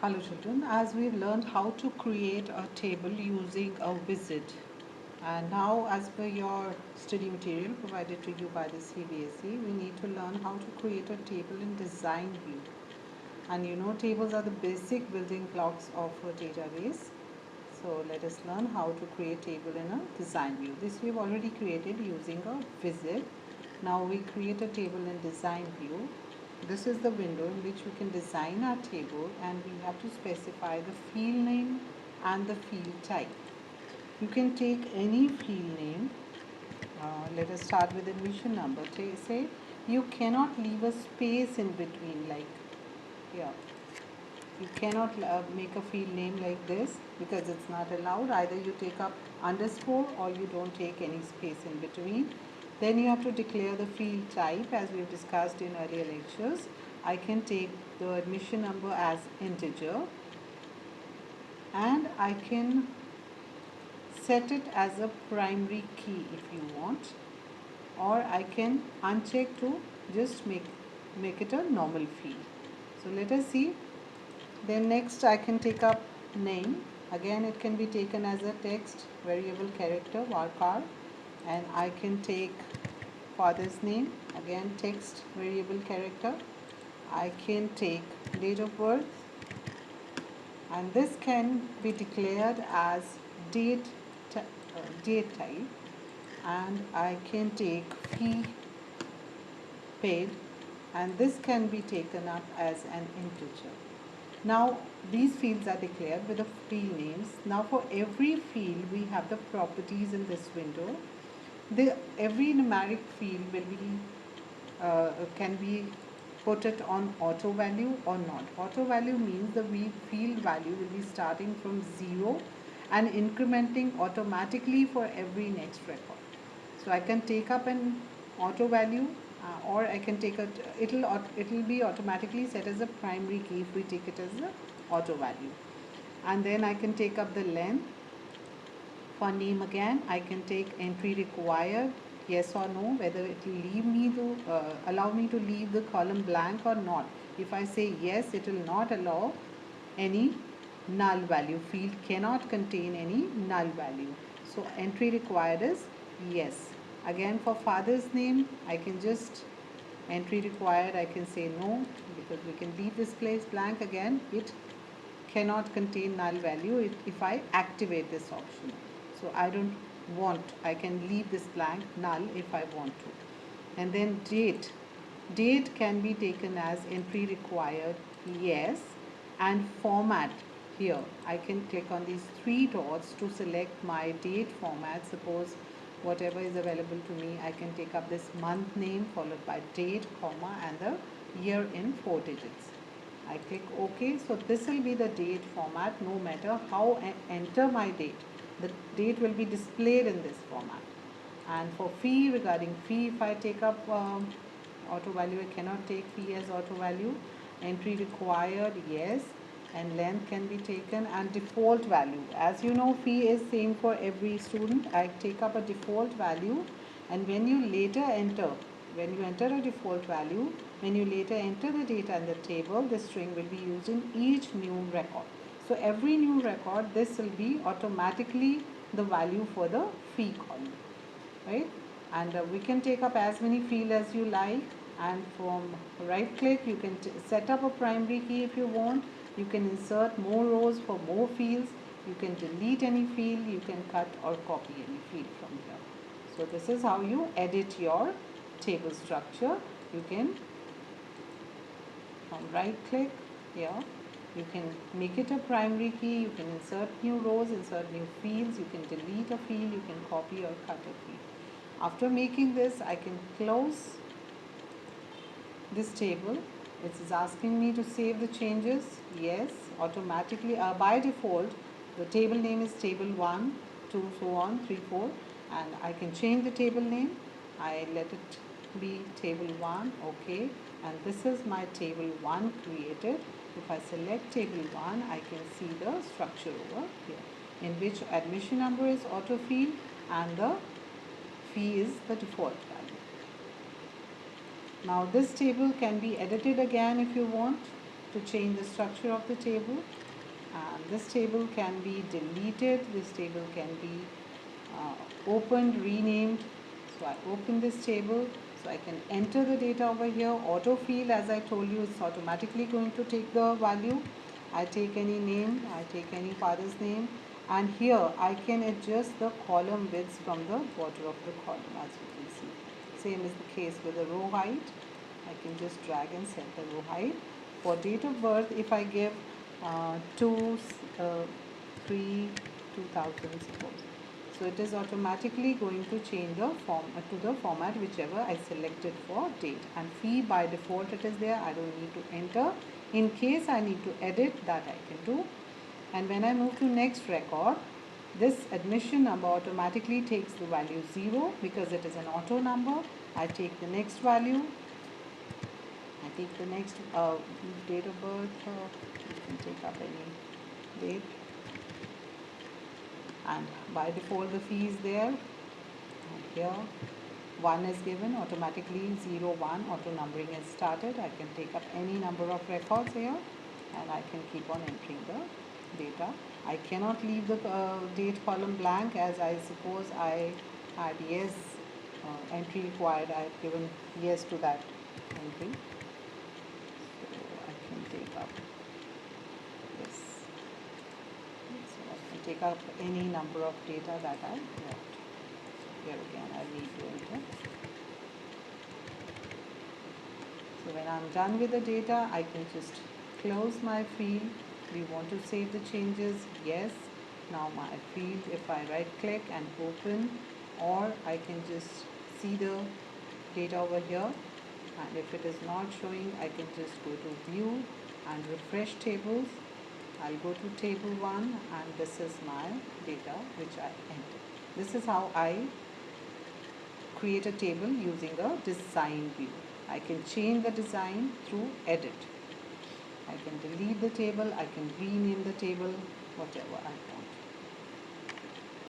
Hello children, as we've learned how to create a table using a wizard, and now as per your study material provided to you by the CBSE, we need to learn how to create a table in design view. And you know, tables are the basic building blocks of a database. So let us learn how to create table in a design view. This we've already created using a wizard. Now we create a table in design view. This is the window in which we can design our table, and we have to specify the field name and the field type. You can take any field name. Let us start with admission number. Say you cannot leave a space in between, like here. You cannot make a field name like this because it's not allowed. Either you take up underscore or you don't take any space in between. Then you have to declare the field type as we've discussed in earlier lectures. I can take the admission number as integer, and I can set it as a primary key if you want, or I can uncheck to just make it a normal field. So let us see. Then next I can take up name. Again it can be taken as a text variable character varchar, and I can take father's name, again text variable character. I can take date of birth, and this can be declared as date date type, and I can take fee paid, and this can be taken up as an integer. Now these fields are declared with the field names. Now for every field we have the properties in this window. Every numeric field will be can be put it on auto value or not. Auto value means the field value will be starting from 0 and incrementing automatically for every next record. So I can take up an auto value, or I can take it'll be automatically set as a primary key if we take it as a auto value. And then I can take up the length. For name again, I can take entry required, yes or no, whether it will leave me to allow me to leave the column blank or not. If I say yes, it will not allow any null value. Field cannot contain any null value. So entry required is yes. Again for father's name, I can just entry required, I can say no, because we can leave this place blank. Again, it cannot contain null value if I activate this option. So I don't want, I can leave this blank null if I want to. And then date. Date can be taken as entry required, yes, and format. Here I can click on these three dots to select my date format. Suppose whatever is available to me, I can take up this month name followed by date, comma, and the year in 4 digits. I click OK. So this will be the date format. No matter how I enter my date, the date will be displayed in this format. And for fee, regarding fee, if I take up auto value, I cannot take fee as auto value. Entry required, yes, and length can be taken, and default value. As you know, fee is same for every student. I take up a default value, and when you enter a default value, when you later enter the data in the table, the string will be used in each new record. So every new record, this will be automatically the value for the fee column, right? And we can take up as many fields as you like, and from right click you can set up a primary key if you want. You can insert more rows for more fields. You can delete any field. You can cut or copy any field from here. So this is how you edit your table structure. You can, from right click here, you can make it a primary key. You can insert new rows, insert new fields. You can delete a field. You can copy or cut a field. After making this, I can close this table. It is asking me to save the changes. Yes, automatically by default the table name is table 1, 2, so on, 3, 4, and I can change the table name. I let it be table 1, okay, and this is my table 1 created. If I select table 1, I can see the structure over here, in which admission number is auto field and the fee is the default value. Now this table can be edited again if you want. to change the structure of the table. And this table can be deleted, this table can be opened, renamed. So I open this table, so I can enter the data over here. Autofill, as I told you, it's automatically going to take the value. I take any name, I take any father's name, and here I can adjust the column width from the border of the column, as you can see. Same is the case with the row height. I can just drag and set the row height. For date of birth, if I give 2, 3, 2000, suppose. So it is automatically going to change the form to the format whichever I selected for date. And fee, by default it is there. I don't need to enter. In case I need to edit, that I can do. And when I move to next record, this admission number automatically takes the value 0 because it is an auto number. I take the next value. I take the next date of birth. You can take up any date. And by default the fee is there. And here 1 is given, automatically 0, 1 auto numbering is started. I can take up any number of records here and I can keep on entering the data. I cannot leave the date column blank, as I suppose I had yes entry required. I have given yes to that entry. So I can take up this. So I can take up any number of data that I want. Here again I need to enter. So when I'm done with the data, I can just close my field. We want to save the changes, yes. Now my field, if I right click and open, or I can just see the data over here, and if it is not showing, I can just go to view and refresh tables. I'll go to table 1 and this is my data which I entered. This is how I create a table using a design view. I can change the design through edit. I can delete the table, I can rename the table, whatever I want.